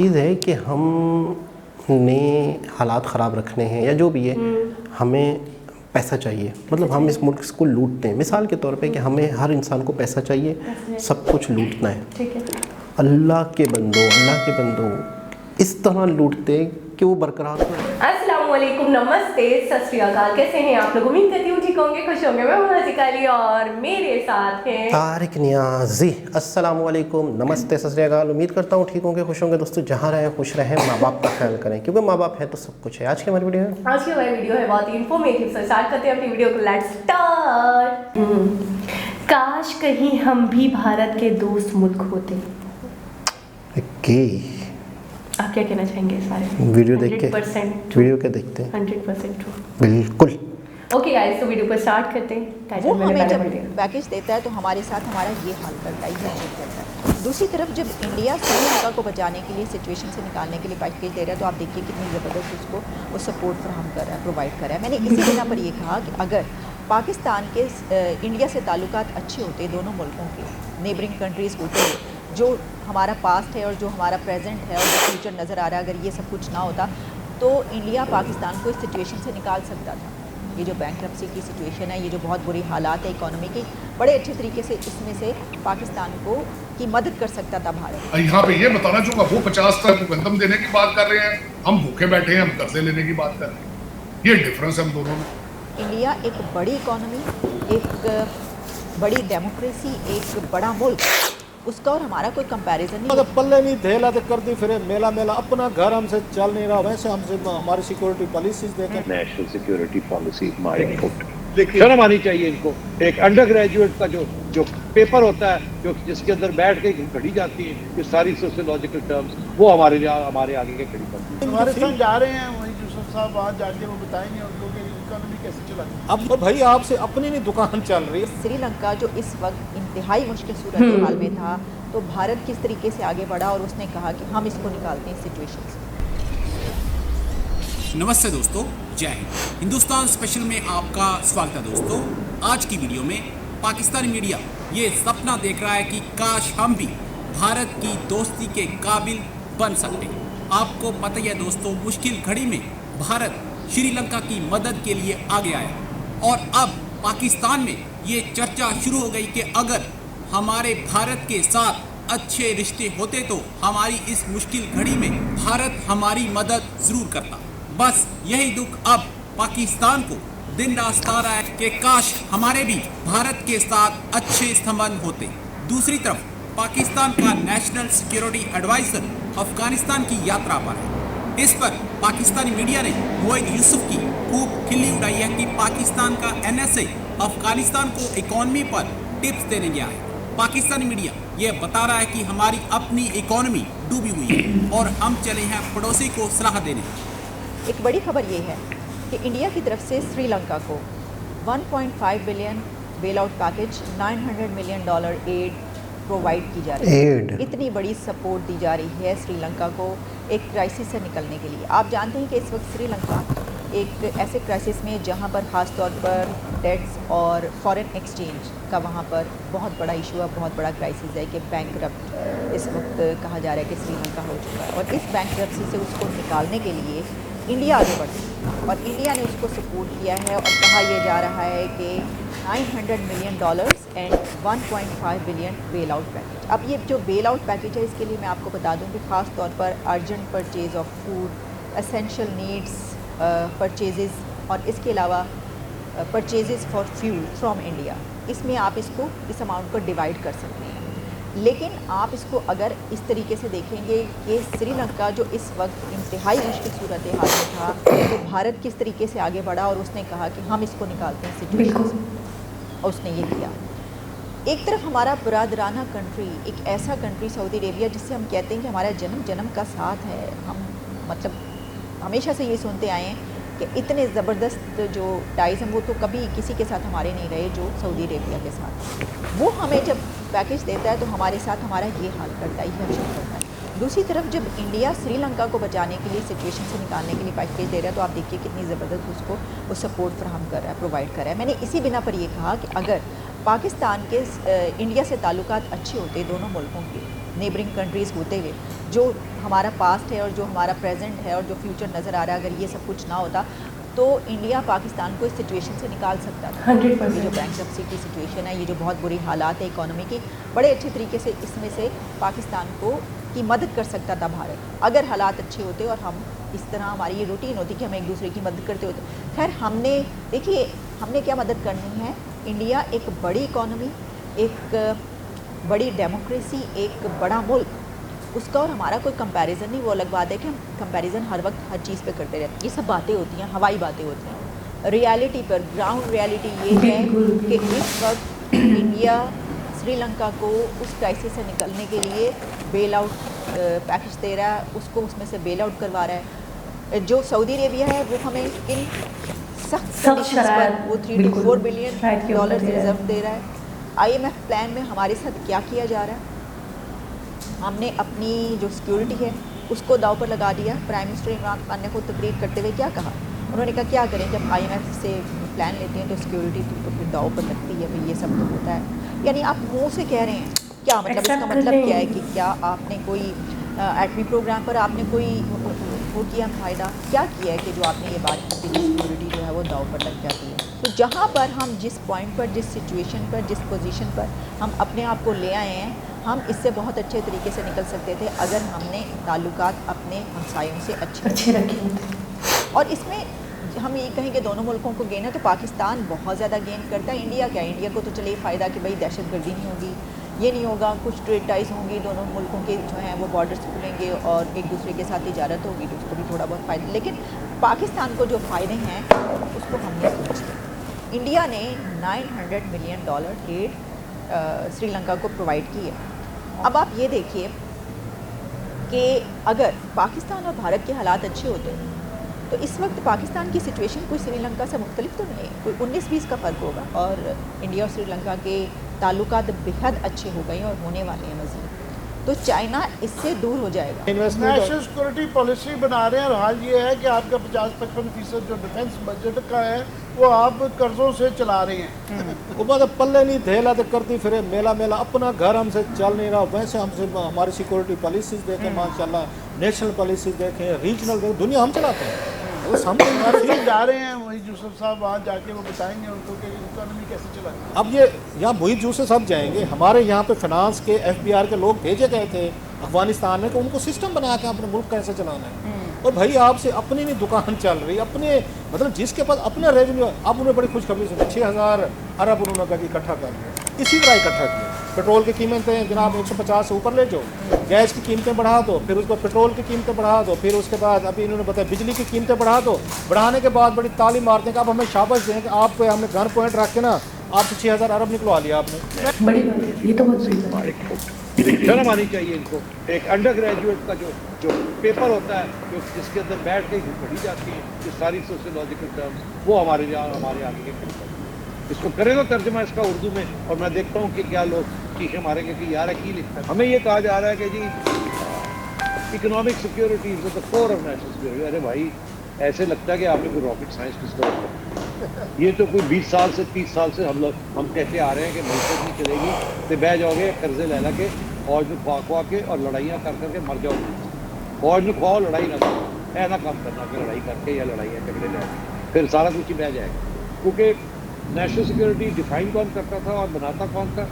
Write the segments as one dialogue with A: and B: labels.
A: चीज़ है कि हमने हालात ख़राब रखने हैं या जो भी है, हमें पैसा चाहिए, मतलब हम इस मुल्क को लूटते हैं। मिसाल के तौर पे कि हमें हर इंसान को पैसा चाहिए, सब कुछ लूटना है।
B: ठीक है।
A: अल्लाह के बंदो इस तरह लूटते कि वो बरकरार हो।
B: अस्सलामुअलैकुम, नमस्ते, सत श्री अकाल। कैसे हैं आप लोग? उम्मीद करती हूँ ठीक होंगे, खुश होंगे। मैं हूं नाज़िका अली और मेरे साथ हैं
A: तारिक नियाज़ी। अस्सलामुअलैकुम, नमस्ते, सत श्री अकाल। उम्मीद करता हूँ ठीक होंगे, खुश होंगे। दोस्तों जहाँ रहें खुश रहें, माँ बाप का ख्याल करें, क्योंकि माँ बाप है तो सब कुछ है। आज की हमारी वीडियो
B: है बहुत ही इन्फॉर्मेटिव। सो स्टार्ट करते हैं अपनी वीडियो को। Let's start. काश कहीं हम भी भारत के दोस्त मुल्क होते। आप क्या कहना चाहेंगे इस बारे में?
A: वीडियो देख के
B: 100%
A: वीडियो के देखते हैं
B: 100% ट्रू।
A: बिल्कुल।
B: ओके गाइस, तो वीडियो को स्टार्ट करते हैं।
C: वो हमें जब पैकेज देता है तो हमारे साथ हमारा ये हाल करता है, ये चीज़ करता है। दूसरी तरफ जब इंडिया श्रीलंका को बचाने के लिए, सिचुएशन से निकालने के लिए पैकेज दे रहा है, तो आप देखिए कितनी ज़बरदस्त उसको वो सपोर्ट फराहम कर रहा है, प्रोवाइड कर रहा है। मैंने इसी बिना पर ये कहा कि अगर पाकिस्तान के इंडिया से ताल्लुकात अच्छे होते, दोनों मुल्कों के नेबरिंग कंट्रीज़ होते, जो हमारा पास्ट है और जो हमारा प्रेजेंट है और जो फ्यूचर नज़र आ रहा है, अगर ये सब कुछ ना होता तो इंडिया पाकिस्तान को इस सिचुएशन से निकाल सकता था। ये जो बैंकरप्सी की सिचुएशन है, ये जो बहुत बुरी हालात है इकोनॉमी की, बड़े अच्छे तरीके से इसमें से पाकिस्तान को की मदद कर सकता था भारत।
D: यहाँ पे ये बताना चाहूँगा, वो 50 तक गंदम देने की बात कर रहे हैं, हम भूखे बैठे हैं, हम कर्जे लेने की बात कर रहे हैं। ये डिफरेंस है हम दोनों में।
C: इंडिया एक बड़ी इकोनॉमी, एक बड़ी डेमोक्रेसी, एक बड़ा मुल्क, उसका और हमारा कोई कंपैरिजन नहीं।
E: पल्ले नहीं धेला तो कर दी फिर मेला मेला, अपना घर हमसे चल नहीं रहा, वैसे हमसे हमारी सिक्योरिटी पॉलिसीज देखें।
F: National security policy my foot. शर्म आनी चाहिए इनको। एक अंडर ग्रेजुएट का जो पेपर होता है, जो जिसके अंदर बैठ के घड़ी जाती है ये सारी सोशियोलॉजिकल टर्म्स, वो हमारे आगे के खड़ी पड़ती है।
E: हमारे संग जा रहे हैं वही यूसुफ साहब, वहाँ जाके वो बताएंगे उन लोगों की इकोनॉमी कैसे चला। अब तो भाई आपसे अपनी नहीं दुकान चल रही है।
C: श्रीलंका जो इस वक्त इंतहाई मुश्किल सूरत हाल में था, तो भारत किस तरीके से आगे बढ़ा और उसने कहा कि हम इसको निकालते हैं सिचुएशन से।
G: नमस्ते दोस्तों, जय हिंद। हिंदुस्तान स्पेशल में आपका स्वागत है दोस्तों। आज की वीडियो में पाकिस्तानी मीडिया ये सपना देख रहा है कि काश हम भी भारत की दोस्ती के काबिल बन सकते। आपको पता ही है दोस्तों, मुश्किल घड़ी में भारत श्रीलंका की मदद के लिए आगे आया और अब पाकिस्तान में ये चर्चा शुरू हो गई कि अगर हमारे भारत के साथ अच्छे रिश्ते होते तो हमारी इस मुश्किल घड़ी में भारत हमारी मदद जरूर करता। बस यही दुख अब पाकिस्तान को दिन रात सता रहा है कि काश हमारे भी भारत के साथ अच्छे संबंध होते। दूसरी तरफ पाकिस्तान का नेशनल सिक्योरिटी एडवाइजर अफगानिस्तान की यात्रा पर है। इस पर पाकिस्तानी मीडिया ने मोहित यूसुफ की खूब खिल्ली उड़ाई है कि पाकिस्तान का NSA अफगानिस्तान को इकोनॉमी पर टिप्स देने गया है। पाकिस्तानी मीडिया ये बता रहा है कि हमारी अपनी इकोनॉमी डूबी हुई है और हम चले हैं पड़ोसी को सलाह देने।
C: एक बड़ी खबर ये है कि इंडिया की तरफ से श्रीलंका को 1.5 billion bail out package, $900 million aid provide की जा रही है। इतनी बड़ी सपोर्ट दी जा रही है श्रीलंका को एक क्राइसिस से निकलने के लिए। आप जानते हैं कि इस वक्त श्रीलंका एक ऐसे क्राइसिस में जहां पर ख़ास तौर पर डेट्स और फॉरेन एक्सचेंज का वहां पर बहुत बड़ा इशू है, बहुत बड़ा क्राइसिस है कि बैंकरप्ट इस वक्त कहा जा रहा है कि श्रीलंका हो चुका है और इस बैंकरप्सी से उसको निकालने के लिए इंडिया आगे बढ़ी और इंडिया ने उसको सपोर्ट किया है और कहा यह जा रहा है कि $900 million and 1.5 billion bail out package. अब ये जो बेल आउट पैकेज है, इसके लिए मैं आपको बता दूं कि ख़ास तौर पर urgent purchase of food, essential needs purchases और इसके अलावा purchases for fuel from India, इसमें आप इसको इस अमाउंट को डिवाइड कर सकते हैं। लेकिन आप इसको अगर इस तरीके से देखेंगे कि श्रीलंका जो इस वक्त इंतहाई मुश्किल सूरत हाल में था, तो भारत किस तरीके से आगे बढ़ा और उसने कहा कि हम इसको निकालते हैं सिचुएशन से, और उसने ये किया। एक तरफ हमारा बरादराना कंट्री, एक ऐसा कंट्री सऊदी अरेबिया जिससे हम कहते हैं कि हमारा जन्म जन्म का साथ है, हम मतलब हमेशा से ये सुनते आए हैं कि इतने ज़बरदस्त जो टाइज़ हैं वो तो कभी किसी के साथ हमारे नहीं रहे जो सऊदी अरेबिया के साथ। वो हमें जब पैकेज देता है तो हमारे साथ हमारा ये हाल करता है, ये अच्छा करता है। दूसरी तरफ जब इंडिया श्रीलंका को बचाने के लिए, सिचुएशन से निकालने के लिए पैकेज दे रहा है, तो आप देखिए कितनी ज़बरदस्त उसको वो सपोर्ट फराहम कर रहा है, प्रोवाइड कर रहा है। मैंने इसी बिना पर यह कहा कि अगर पाकिस्तान के इंडिया से ताल्लुकात अच्छे होते दोनों मुल्कों के, नेबरिंग कंट्रीज़ होते हुए जो हमारा पास्ट है और जो हमारा प्रेजेंट है और जो फ्यूचर नज़र आ रहा है, अगर ये सब कुछ ना होता तो इंडिया पाकिस्तान को इस सिचुएशन से निकाल सकता था।
B: 100%।
C: ये जो बैंकरप्सी की सिचुएशन है, ये जो बहुत बुरी हालात है इकोनॉमी की, बड़े अच्छे तरीके से इसमें से पाकिस्तान को की मदद कर सकता था भारत, अगर हालात अच्छे होते और हम इस तरह हमारी ये रूटीन होती कि हम एक दूसरे की मदद करते होते। खैर हमने देखिए हमने क्या मदद करनी है। इंडिया एक बड़ी इकोनॉमी, एक बड़ी डेमोक्रेसी, एक बड़ा मुल्क, उसका और हमारा कोई कंपैरिजन नहीं। वो अलग बात है कि हम कंपैरिजन हर वक्त हर चीज़ पे करते रहते हैं। ये सब बातें होती हैं, हवाई बातें होती हैं। रियलिटी पर, ग्राउंड रियलिटी ये है कि इस वक्त इंडिया श्रीलंका को उस क्राइसिस से निकलने के लिए बेल आउट पैकेज दे रहा है, उसको उसमें से बेल आउट करवा रहा है। जो सऊदी अरेबिया है वो हमें इन सख्त कंडीशंस पर वो 3 to 4 बिलियन डॉलर रिजर्व दे रहा है। IMF प्लान में हमारे साथ क्या किया जा रहा है, हमने अपनी जो सिक्योरिटी है उसको दाव पर लगा दिया। प्राइम मिनिस्टर इमरान खान ने खुद तकरीर करते हुए क्या कहा, उन्होंने कहा क्या करें जब IMF से प्लान लेते हैं तो सिक्योरिटी तो फिर दाव पर लगती है, फिर ये सब तो होता है। यानी आप मुँह से कह रहे हैं क्या मतलब, इसका मतलब क्या है कि क्या आपने कोई एटमी प्रोग्राम पर आपने कोई वो किया फ़ायदा क्या किया है कि जो आपने ये बात की कि सिक्योरिटी जो है वो दाव पर लग जाती है। तो जहाँ पर हम जिस पॉइंट पर, जिस सिचुएशन पर, जिस पोजीशन पर हम अपने आप को ले आए हैं, हम इससे बहुत अच्छे तरीके से निकल सकते थे अगर हमने ताल्लुकात अपने हमसायों से अच्छे रखे। और इसमें हम ये कहें कि दोनों मुल्कों को गेन है तो पाकिस्तान बहुत ज़्यादा गेन करता है। इंडिया क्या, इंडिया को तो चलिए फ़ायदा कि भाई दहशतगर्दी नहीं होगी, ये नहीं होगा, कुछ ट्रेड टाइज होंगी, दोनों मुल्कों के जो हैं वो बॉर्डर्स खुलेंगे और एक दूसरे के साथ तिजारत होगी तो उसको भी थोड़ा बहुत फ़ायदा। लेकिन पाकिस्तान को जो फ़ायदे हैं उसको हम नहीं सोचते। इंडिया ने $900 मिलियन एड श्रीलंका को प्रोवाइड की है। अब आप ये देखिए कि अगर पाकिस्तान और भारत के हालात अच्छे होते तो इस वक्त पाकिस्तान की सिचुएशन कोई श्रीलंका से मुख्तलिफ तो नहीं है, कोई 19-20 का फ़र्क होगा और इंडिया और श्रीलंका के ताल्लुकात बेहद अच्छे हो गए और होने वाले हैं मज़ीद। तो चाइना इससे दूर हो जाएगा।
E: नेशनल सिक्योरिटी पॉलिसी बना रहे हैं और हाल ये है कि आपका 50-55% जो डिफेंस बजट का है वो आप कर्जों से चला रहे हैं।
H: वो मतलब पल्ले नहीं धेला तो करती फिर मेला मेला, अपना घर हमसे चल नहीं रहा। वैसे हमसे हमारी सिक्योरिटी पॉलिसीज देखें माशाल्लाह, नेशनल पॉलिसीज देखें, रीजनल देखें, दुनिया हम चलाते हैं।
E: हम जा रहे हैं वही यूसुफ साहब वहाँ जाके वो बताएंगे उनको कि इकोनॉमी कैसे चलानी।
H: अब ये यहाँ मोहित यूसुफ साहब जाएंगे, हमारे यहाँ पे फाइनेंस के FBR के लोग भेजे गए थे अफगानिस्तान में कि उनको सिस्टम बना के अपने मुल्क कैसे चलाना है। और भाई आपसे अपनी नहीं दुकान चल रही, अपने मतलब जिसके पास अपना रेवेन्यू। अब उन्हें बड़ी खुशखबरी सुनी, 6000 अरब उन्होंने कहा इकट्ठा कर लिया, इसी तरह इकट्ठा किया। पेट्रोल की कीमतें जनाब 150 से ऊपर ले जाओ, गैस की कीमतें बढ़ा दो, फिर उसको पेट्रोल की कीमतें बढ़ा दो, फिर उसके बाद अभी इन्होंने बताया बिजली की कीमतें बढ़ा दो। बढ़ाने के बाद बड़ी ताली मारते हैं कि अब हमें शाबाश दें कि आप पे हमने गन पॉइंट रख के ना आपसे 6000 अरब निकलवा लिया आपने।
B: बड़ी बात है, ये तो बहुत बड़ी बात है।
F: शर्म आनी चाहिए इनको। एक अंडर ग्रेजुएट का जो पेपर होता है, जो जिसके अंदर बैठ के पढ़ी जाती है ये सारी सोशियोलॉजिकल टर्म्स, वो हमारे आगे के पेपर इसको करें तो तर्जमा इसका उर्दू में। और मैं देखता हूँ कि क्या लोग चीखें मारेंगे कि यार की लिखता है। हमें ये कहा जा रहा है कि जी economic security is the core of national security. अरे भाई ऐसे लगता है कि आपने कोई रॉकेट साइंस डिस्कवर किया। ये तो कोई 20 साल से 30 साल से हम कहते आ रहे हैं कि मईशत नहीं चलेगी तो बह जाओगे कर्जे ला के फौज में खुआ के और लड़ाइयाँ कर करके मर जाओगे। फौज में खुआओ, लड़ाई ना करो, ऐसा काम करना कि लड़ाई करके या लड़ाइयाँ झगड़े ले फिर सारा कुछ ही बह जाएगा। क्योंकि नेशनल सिक्योरिटी डिफाइन कौन करता था और बनाता कौन था?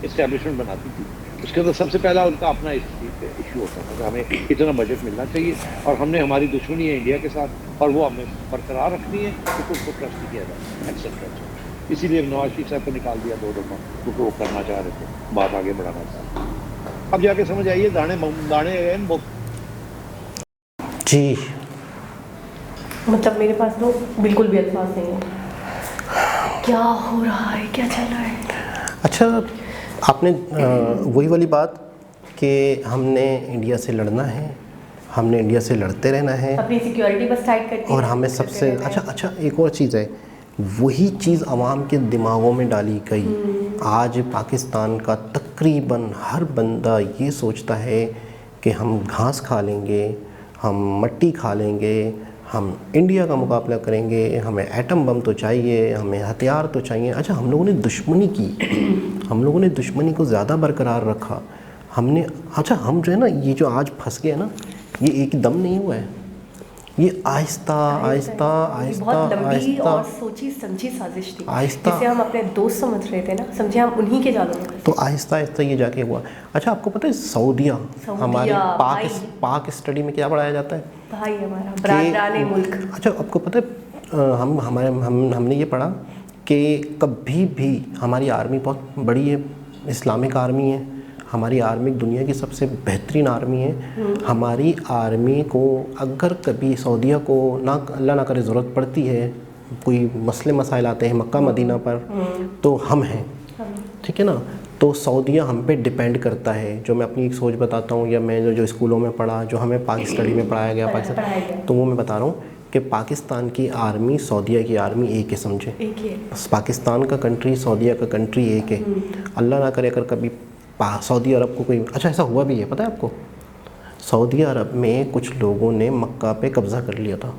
F: इस्टेब्लिशमेंट बनाती थी। उसके अंदर सबसे पहला उनका अपना इशू होता था कि हमें इतना बजट मिलना चाहिए और हमने हमारी दुश्मनी है इंडिया के साथ और वो हमें बरकरार रखनी है क्योंकि उसको ट्रस्ट नहीं किया जाए, एक्सेप्ट कर। इसीलिए नवाज शरीफ साहब को निकाल दिया 2 दफ़ा क्योंकि वो करना चाह रहे थे, बात आगे बढ़ाना चाह रहे। अब जाके समझ आइए दाने
A: जी।
B: मतलब मेरे पास तो बिल्कुल भी अल्फाज नहीं है, क्या हो रहा है, क्या चल रहा है।
A: अच्छा, आपने वही वाली बात कि हमने इंडिया से लड़ना है, हमने इंडिया से लड़ते रहना है,
B: अपनी सिक्योरिटी बस टाइट करके
A: और हमें सबसे अच्छा एक और चीज़ है, वही चीज़ आवाम के दिमागों में डाली गई। आज पाकिस्तान का तकरीबन हर बंदा ये सोचता है कि हम घास खा लेंगे, हम मट्टी खा लेंगे, हम इंडिया का मुकाबला करेंगे, हमें एटम बम तो चाहिए, हमें हथियार तो चाहिए। अच्छा, हम लोगों ने दुश्मनी की, हम लोगों ने दुश्मनी को ज़्यादा बरकरार रखा। हमने, अच्छा हम जो है ना ये जो आज फंस गए ना, ये एकदम नहीं हुआ है, ये आहिस्ता आहिस्ता आहिस्ता
B: बहुत लंबी
A: आहिस्ता
B: और सोची समझी साजिश थी,
A: आहिस्ता,
B: जिसे हम अपने दोस्त समझ रहे थे ना, समझे हम उन्हीं के जालों में।
A: तो आहिस्ता आहिस्ता ये जाके हुआ। अच्छा आपको पता है सऊदिया हमारे पाक स्टडी में क्या पढ़ाया जाता है?
B: भाई हमारा बरादराने मुल्क।
A: अच्छा आपको पता है हमने ये पढ़ा कि कभी भी हमारी आर्मी बहुत बड़ी है, इस्लामिक आर्मी है, हमारी आर्मी दुनिया की सबसे बेहतरीन आर्मी है। हमारी आर्मी को अगर कभी सऊदिया को ना अल्लाह ना करे ज़रूरत पड़ती है, कोई मसले मसाइल आते हैं मक्का मदीना पर, तो हम हैं, ठीक है ना। तो सऊदिया हम पे डिपेंड करता है। जो मैं अपनी एक सोच बताता हूँ, या मैं जो स्कूलों में पढ़ा, जो हमें पाक स्टडी में पढ़ाया गया पाकिस्तान, तो वो मैं बता रहा हूँ कि पाकिस्तान की आर्मी सऊदिया की आर्मी एक है, समझे। पाकिस्तान का कंट्री सऊदिया का कंट्री एक है। अल्लाह ना करे अगर कभी सऊदी अरब को कोई, अच्छा ऐसा हुआ भी है पता है आपको, सऊदी अरब में कुछ लोगों ने मक्का पे कब्ज़ा कर लिया था,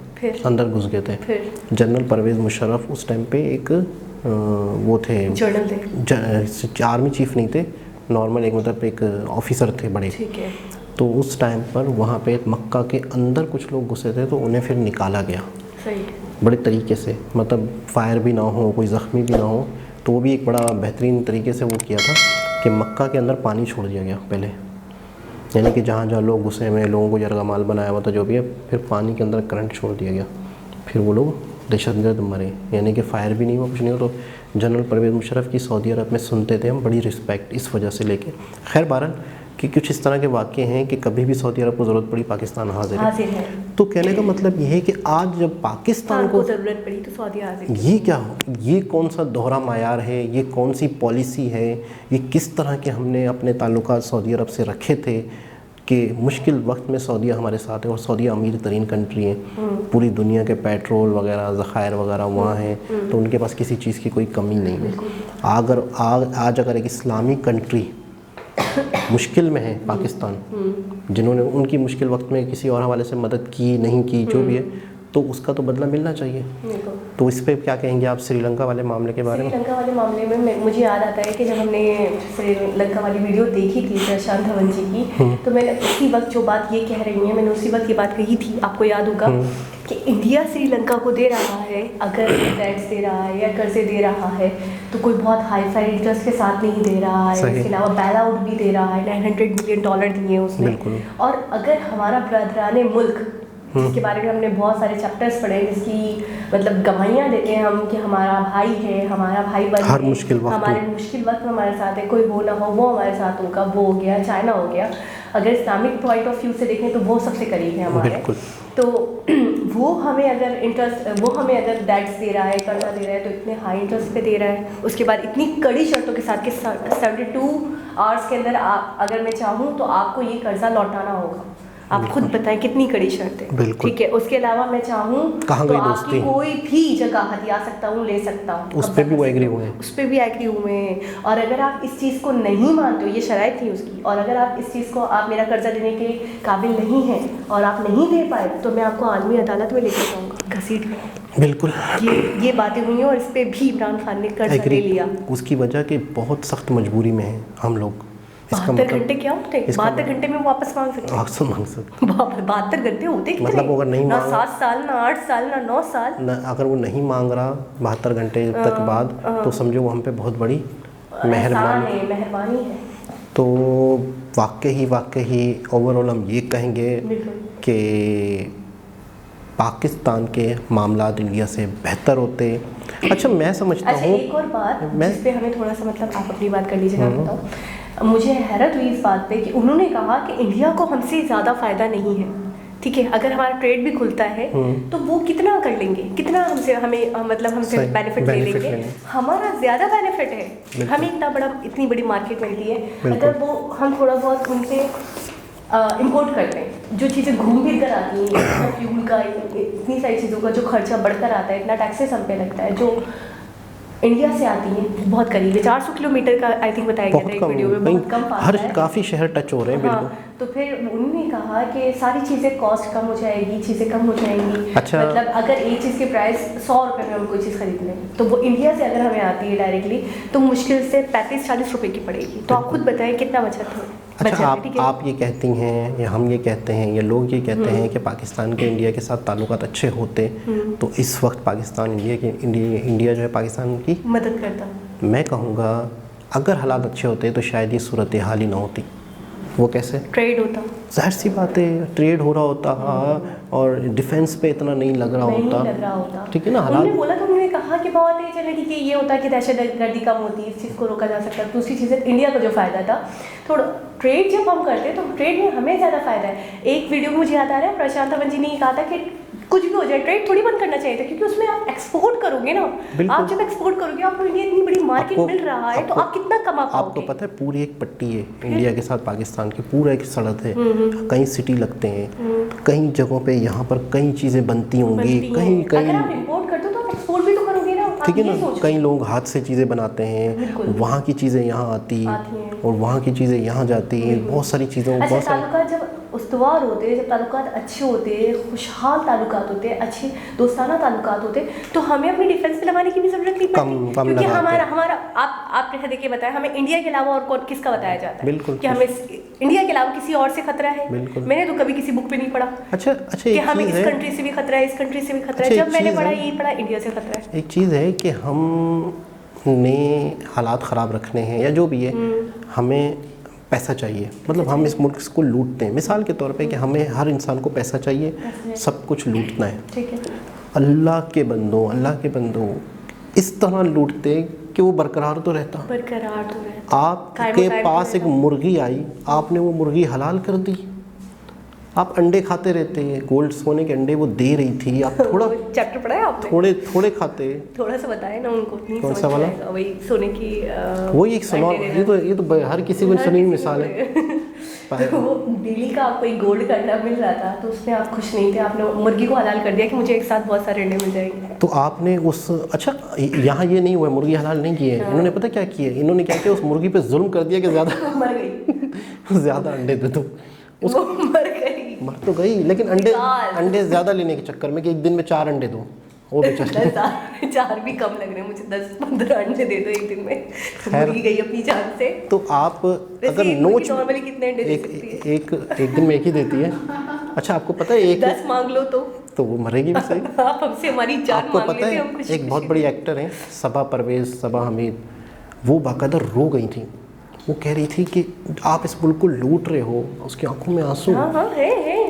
A: अंदर घुस गए थे। जनरल परवेज़ मुशर्रफ उस टाइम पे एक वो थे, आर्मी चीफ नहीं थे, नॉर्मल एक मतलब एक ऑफिसर थे बड़े, ठीक है। तो उस टाइम पर वहाँ पे मक्का के अंदर कुछ लोग घुसे थे, तो उन्हें फिर निकाला गया बड़े तरीके से, मतलब फायर भी ना हो, कोई ज़ख्मी भी ना हो। तो वो भी एक बड़ा बेहतरीन तरीके से वो किया था कि मक्का के अंदर पानी छोड़ दिया गया पहले, यानी कि जहाँ जहाँ लोग घुसे हुए, लोगों को जरगमाल बनाया हुआ था जो भी है, फिर पानी के अंदर करंट छोड़ दिया गया, फिर वो लोग दहशतगर्द मरे, यानी कि फायर भी नहीं हुआ, कुछ नहीं हुआ। तो जनरल परवेज़ मुशर्रफ की सऊदी अरब में सुनते थे हम बड़ी रिस्पेक्ट इस वजह से लेके। खैर बहरहाल कि कुछ इस तरह के वाक़े हैं कि कभी भी सऊदी अरब को ज़रूरत पड़ी पाकिस्तान हाजिर है। तो कहने का मतलब ये है कि आज जब पाकिस्तान को
B: ज़रूरत पड़ी तो सऊदी हाजिर।
A: ये क्या, ये कौन सा दोहरा मायार है, ये कौन सी पॉलिसी है, ये किस तरह के हमने अपने ताल्लुकात सऊदी अरब से रखे थे कि मुश्किल वक्त में सऊदीया हमारे साथ है। और सऊदीया अमीर तरीन कंट्री है, पूरी दुनिया के पेट्रोल वगैरह ज़खायर वगैरह वहाँ हैं, तो उनके पास किसी चीज़ की कोई कमी नहीं है। आज अगर एक इस्लामिक कंट्री मुश्किल में है पाकिस्तान, जिन्होंने उनकी मुश्किल वक्त में किसी और हवाले से मदद की नहीं की, जो भी है, तो उसका तो बदला मिलना चाहिए। तो इस पे क्या कहेंगे आप श्रीलंका वाले मामले के बारे में?
B: श्रीलंका वाले मामले में मुझे याद आता है कि जब हमने श्रीलंका वाली वीडियो देखी थी प्रशांत धवन जी की, तो मैंने उसी वक्त जो बात ये कह रही हैं, मैंने उसी वक्त ये बात कही थी, आपको याद होगा कि इंडिया श्रीलंका को दे रहा है, अगर टैक्स दे रहा है या कर्जे दे रहा है, तो कोई बहुत हाई फाई इंटरेस्ट के साथ नहीं दे रहा है। इसके अलावा बैल आउट भी दे रहा है, $900 मिलियन दिए उसने। और अगर हमारा बरदराने मुल्क, जिसके बारे में हमने बहुत सारे चैप्टर्स पढ़े, जिसकी मतलब गवाहियाँ देते हैं हम कि हमारा भाई है, हमारा भाई बन
A: हर मुश्किल वक्त,
B: हमारे मुश्किल वक्त में हमारे साथ है, कोई हो ना हो वो हमारे साथ होगा, वो हो गया, चाइना हो गया। अगर इस्लामिक पॉइंट ऑफ व्यू से देखें तो वो सबसे करीब है हमारे। तो वो हमें अगर डेट्स दे रहा है, कर्जा दे रहा है, तो इतने हाई इंटरेस्ट पे दे रहा है, उसके बाद इतनी कड़ी शर्तों के साथ कि 72 आवर्स के अंदर अगर मैं चाहूँ तो आपको ये कर्जा लौटाना होगा। आप खुद बताएं कितनी कड़ी शर्त है, ठीक है। उसके अलावा मैं चाहूँ तो आपकी कोई भी जगह हथिया सकता हूँ, ले सकता हूँ,
A: उस पर भी वो एग्री हुए हैं,
B: उस पर भी एग्री हुए हैं। और अगर आप इस चीज़ को नहीं मानते हो, ये शराइत थी उसकी, और अगर आप इस चीज़ को, आप मेरा कर्जा देने के काबिल नहीं हैं और आप नहीं दे पाए, तो मैं आपको आलमी अदालत में लेकर जाऊँगा घसीट कर।
A: बिल्कुल
B: ये बातें हुई हैं, और इस पर भी इमरान खान ने कर्जा ले लिया।
A: उसकी वजह कि बहुत सख्त मजबूरी में है हम लोग।
B: 72 घंटे क्या होते हैं? 72 घंटे में वापस मांग सकते हैं। 72 घंटे होते कितने?
A: मतलब अगर नहीं
B: ना 7 साल, ना 8 साल, ना 9 साल,
A: अगर वो नहीं मांग रहा 72 घंटे तक बाद, तो समझो वो हम पे बहुत बड़ी मेहरबानी है। तो वाकई ओवरऑल हम ये कहेंगे कि पाकिस्तान के मामलात इंडिया से बेहतर होते। अच्छा मैं समझता हूँ,
B: एक और बात जिस पे हमें थोड़ा सा, मतलब आप अपनी बात कर लीजिए, मैं बताऊँ। मुझे हैरत हुई इस बात पे कि उन्होंने कहा कि इंडिया को हमसे ज़्यादा फ़ायदा नहीं है, ठीक है। अगर हमारा ट्रेड भी खुलता है तो वो कितना कर लेंगे, कितना हमसे बेनिफिट ले लेंगे, हमारा ज़्यादा बेनिफिट है, हमें इतनी बड़ी मार्केट मिलती है। अगर वो हम थोड़ा बहुत उनसे इंपोर्ट करते हैं, जो चीज़ें घूम फिर कर आती हैं, फ्यूल का, इतनी सारी चीज़ों का जो खर्चा बढ़कर आता है, इतना टैक्सेस हम पे लगता है, जो इंडिया से आती है बहुत करीब है, 400 किलोमीटर का आई थिंक बताया गया था एक वीडियो में, बहुत कम पास है,
A: काफ़ी शहर टच हो रहे हैं। बिल्कुल।
B: तो फिर उन्होंने कहा कि सारी चीज़ें कॉस्ट कम हो जाएगी, चीज़ें कम हो जाएंगी।
A: अच्छा।
B: मतलब अगर एक चीज़ के प्राइस 100 रुपये में हम कोई चीज़ खरीद लें, तो वो इंडिया से अगर हमें आती है डायरेक्टली, तो मुश्किल से 35-40 रुपये की पड़ेगी। तो आप खुद बताएं कितना बचत हो।
A: अच्छा,
B: ठीक है।
A: आप ये कहती हैं या हम ये कहते हैं या लोग ये कहते हैं कि पाकिस्तान के इंडिया के साथ ताल्लुकात अच्छे होते तो इस वक्त पाकिस्तान इंडिया जो है पाकिस्तान की
B: मदद करता।
A: मैं कहूँगा अगर हालात अच्छे होते तो शायद ये सूरत हाल ही ना होती। वो कैसे?
B: ट्रेड होता,
A: जाहिर सी बात है, ट्रेड हो रहा होता और डिफेंस पे इतना नहीं लग रहा होता। ठीक है ना।
B: उन्होंने बोला तो उन्होंने कहा कि बहुत ही चले कि ये होता कि दहशतगर्दी कम होती, इस चीज़ को रोका जा सकता। दूसरी चीज़ इंडिया का जो फ़ायदा था, थोड़ा ट्रेड जब हम करते तो ट्रेड में हमें ज़्यादा फ़ायदा है। एक वीडियो मुझे याद आ रहा है, प्रशांत अवन जी ने कहा था कि कुछ भी हो जाए ट्रेड थोड़ी बंद करना चाहिए था, क्योंकि उसमें आप एक्सपोर्ट करोगे ना। आप जब एक्सपोर्ट करोगे, आपको इंडिया इतनी बड़ी मार्केट मिल रहा है, तो आप कितना कमा पाओगे?
A: आपको पता है पूरी एक पट्टी है इंडिया के साथ पाकिस्तान की, पूरा एक सड़क है, कई सिटी लगते हैं, कई जगहों पे यहाँ पर कई चीज़ें बनती होंगी, कहीं
B: अगर आप इंपोर्ट करते हो तो आप एक्सपोर्ट भी तो करोगे ना।
A: ठीक है ना। कई लोग हाथ से चीज़ें बनाते हैं, वहाँ की चीज़ें यहाँ आती और वहाँ की चीज़ें यहाँ जाती हैं, बहुत सारी चीज़ों।
B: अच्छा, ताल्लुकात जब उस्तवार होते हैं, जब ताल्लुकात अच्छे होते हैं, खुशहाल ताल्लुकात होते हैं, अच्छे दोस्ताना ताल्लुकात होते हैं, तो हमें अपनी डिफेंस पे लगाने की भी ज़रूरत नहीं पड़ती, क्योंकि हमारा आपने देखिए बताया, हमें इंडिया के अलावा और किसका बताया जाता है कि हमें इंडिया के अलावा किसी और से खतरा है। मैंने तो कभी किसी बुक पे नहीं पढ़ा
A: अच्छा
B: कि हमें इस कंट्री से भी खतरा है, इस कंट्री से भी खतरा है। जब मैंने पढ़ा, यही पढ़ा, इंडिया से खतरा है।
A: एक चीज़ है कि हमने हालात ख़राब रखने हैं या जो भी है, हमें पैसा चाहिए, मतलब हम इस मुल्क को लूटते हैं। मिसाल के तौर पे कि हमें हर इंसान को पैसा चाहिए, सब कुछ लूटना है।
B: ठीक है।
A: अल्लाह के बंदों इस तरह लूटते कि वो बरकरार तो रहता। आपके पास एक मुर्गी आई, आपने वो मुर्गी हलाल कर दी। आप अंडे खाते रहते हैं, गोल्ड सोने के अंडे वो दे रही थी, आप थोड़ा
B: चैप्टर पढ़ा है आपने?
A: थोड़े खाते,
B: थोड़ा सा बताए ना उनको।
A: कौन सा वाला?
B: वही सोने की
A: वही एक सुना, ये तो हर किसी को सुनी मिसाल है।
B: तो वो डेली का आपको एक गोल्ड का अंडा मिल रहा था, तो उसमें आप खुश नहीं थे, आपने मुर्गी को हलाल कर दिया कि मुझे एक साथ बहुत सारे अंडे मिल जाएंगे।
A: तो आपने अच्छा, यहाँ ये नहीं हुआ, मुर्गी हलाल नहीं की है। इन्होंने पता क्या किया, इन्होंने क्या किया, उस मुर्गी पे जुल्म कर दिया कि ज़्यादा
B: मर गई,
A: ज़्यादा अंडे दे दो।
B: उसको मर
A: तो गई, लेकिन अंडे ज़्यादा लेने के चक्कर में कि एक दिन में 4 अंडे दो, वो बेचारी
B: 4 भी कम लग रहे हैं मुझे, 10-15 अंडे दे दो एक दिन में, मुर्गी गई अपनी जान से।
A: तो आप अगर
B: नॉर्मली कितने अंडे दे सकती है?
A: एक दिन में एक ही देती है। अच्छा, आपको पता है
B: 10 मांग लो तो
A: वो मरेगी भी सही।
B: आप हमसे हमारी जान मांग लेते हैं। आपको पता है
A: एक बहुत बड़ी एक्टर है सबा हमीद, वो बाकायदा रो गई थी। वो कह रही थी कि आप इस मुल्क को लूट रहे हो, उसकी आंखों में आंसू।
B: हाँ,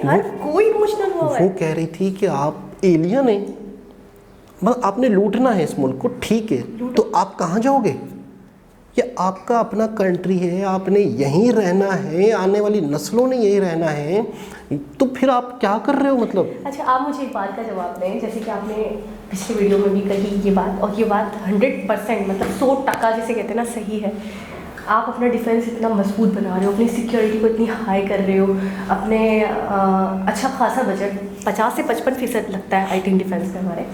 B: हर कोई इमोशनल हुआ है।
A: वो कह रही थी कि आप एलियन हैं, मतलब आपने लूटना है इस मुल्क को, ठीक है, तो आप कहाँ जाओगे? ये आपका अपना कंट्री है, आपने यहीं रहना है, आने वाली नस्लों ने यहीं रहना है, तो फिर आप क्या कर रहे हो मतलब?
B: अच्छा, आप मुझे एक बात का जवाब दें, जैसे कि आपने पिछले वीडियो में भी कही ये बात, और ये बात 100% मतलब 100% जिसे कहते हैं ना सही है। आप अपना डिफेंस इतना मजबूत बना रहे हो, अपनी सिक्योरिटी को इतनी हाई कर रहे हो, अपने अच्छा खासा बजट 50 से 55% लगता है आई थिंक डिफेंस में हमारे,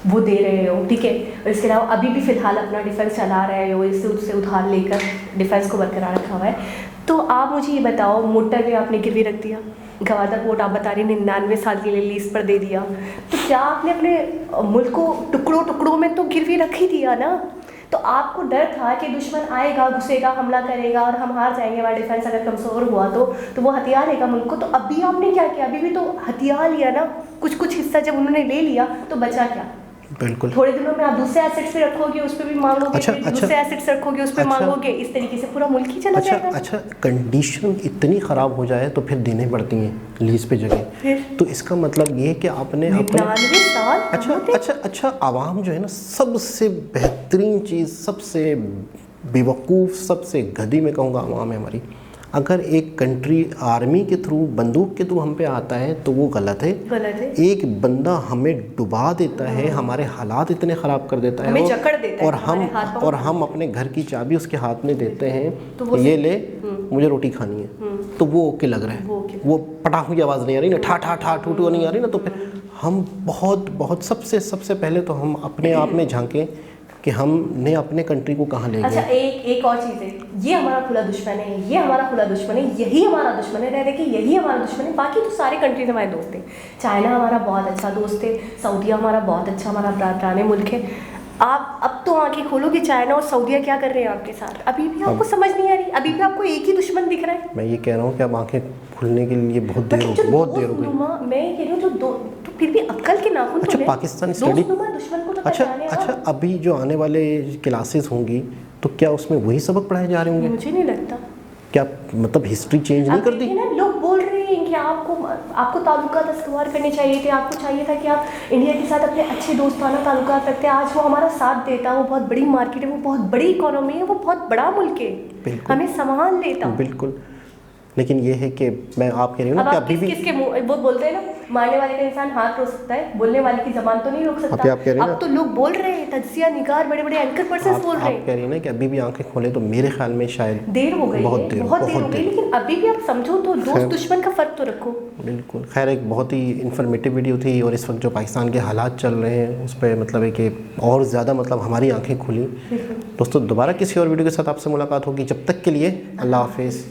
B: वो दे रहे हो, ठीक है। और इसके अलावा अभी भी फ़िलहाल अपना डिफेंस चला रहे हो, इससे उससे उधार लेकर डिफेंस को बरकरार रखा हुआ है। तो आप मुझे ये बताओ, मोटर पे आपने गिरवी रख दिया, गवादर पोर्ट आप बता रही 99 साल के लिए लीज पर दे दिया, तो क्या आपने अपने मुल्क को टुकड़ों में तो गिरवी रख ही दिया ना? तो आपको डर था कि दुश्मन आएगा, घुसेगा, हमला करेगा और हम हार जाएंगे, हमारा डिफेंस अगर कमज़ोर हुआ तो वो हथियार लेगा मुल्क को। तो अभी आपने क्या किया? अभी भी तो हथियार लिया ना, कुछ हिस्सा जब उन्होंने ले लिया तो बचा क्या?
A: बिल्कुल।
B: थोड़े दिनों में आप दूसरे एसेट्स पे रखोगे, उस पर भी मांगोगे, दूसरे एसेट्स रखोगे, उस पर मांगोगे, इस तरीके से पूरा मुल्क ही चला जाएगा। अच्छा,
A: कंडीशन इतनी ख़राब हो जाए तो फिर देने पड़ती हैं लीज पे जगह, तो इसका मतलब ये है कि आपने
B: 99 साल।
A: अच्छा, आवाम जो है ना, सबसे बेहतरीन चीज़, सबसे बेवकूफ़, सबसे गधी मैं कहूँगा आवाम है हमारी। अगर एक कंट्री आर्मी के थ्रू, बंदूक के थ्रू हम पे आता है तो वो गलत है। एक बंदा हमें डुबा देता है, हमारे हालात इतने ख़राब कर देता है,
B: हमें जकड़ देता है,
A: और हम अपने घर की चाबी उसके हाथ में देते हैं, तो ये ले, मुझे रोटी खानी है, तो वो ओके लग रहा है, वो पटाखों की आवाज़ नहीं आ रही ना, ठा ठा ठा ठू ठू नहीं आ रही ना, तो फिर हम बहुत सबसे पहले तो हम अपने आप में झांकें कि हमने अपने कंट्री को कहाँ ले गए।
B: अच्छा, एक और चीज़ है, ये हमारा खुला दुश्मन है, ये हमारा खुला दुश्मन है, यही हमारा दुश्मन है, रह देखिए यही हमारा दुश्मन है। बाकी तो सारे कंट्रीज हमारे दोस्त थे, चाइना हमारा बहुत अच्छा दोस्त है, सऊदीया हमारा बहुत अच्छा, हमारा प्राण मुल्क है। आप अब तो आंखें खोलो कि चाइना और सऊदीया क्या कर रहे हैं आपके साथ, अभी भी आपको समझ नहीं आ रही, अभी भी आपको एक ही दुश्मन दिख रहा है।
A: मैं ये कह रहा हूँ कि अब आंखें खुलने के लिए बहुत देर हो गई, बहुत देर हो गई।
B: मैं ये कह रही हूँ जो तो फिर भी अक्ल के नाखून तो
A: अच्छा,
B: लें।
A: पाकिस्तान स्टडी,
B: दुश्मन को तो
A: अच्छा
B: पहचाने
A: अच्छा,
B: आप।
A: अभी जो आने वाले क्लासेस होंगी तो क्या उसमें वही सबक पढ़ाए जा रहे होंगे?
B: मुझे नहीं लगता।
A: क्या मतलब हिस्ट्री चेंज नहीं कर दी?
B: ना लोग बोल रहे हैं कि आपको ताल्लुकात इस्तवार करने चाहिए थे, आपको चाहिए था कि आप इंडिया के साथ अपने अच्छे दोस्ताना ताल्लुकात रखते। आज वो हमारा साथ देता, वो बहुत बड़ी मार्केट है, वो बहुत बड़ी इकोनॉमी है, वो बहुत बड़ा मुल्क है, हमें संभाल लेता।
A: बिल्कुल, लेकिन ये है कि मैं आप कह रही हूँ ना कि अभी भी
B: किसके मुंह, वो बोलते हैं ना, मारने वाले का इंसान हाथ रोक सकता है, बोलने वाले की जबान तो नहीं रोक सकता।
A: आप कह रही हैं
B: अब तो लोग बोल रहे हैं, तज्जिया निगार, बड़े बड़े एंकर पर्सन बोल रहे हैं।
A: आप कह रही हैं ना कि अभी भी आंखें खोले तो मेरे ख्याल में शायद
B: देर हो गई है, बहुत देर हो गई, लेकिन अभी भी आप समझो तो दोस्त दुश्मन का फर्क तो रखो।
A: बिल्कुल। खैर, एक बहुत ही इन्फॉर्मेटिव वीडियो थी, और इस वक्त जो पाकिस्तान के हालात चल रहे हैं उस पर मतलब है कि और ज़्यादा मतलब हमारी आंखें खुली। दोस्तों, दोबारा किसी और वीडियो के साथ आपसे मुलाकात होगी, जब तक के लिए अल्लाह हाफिज़।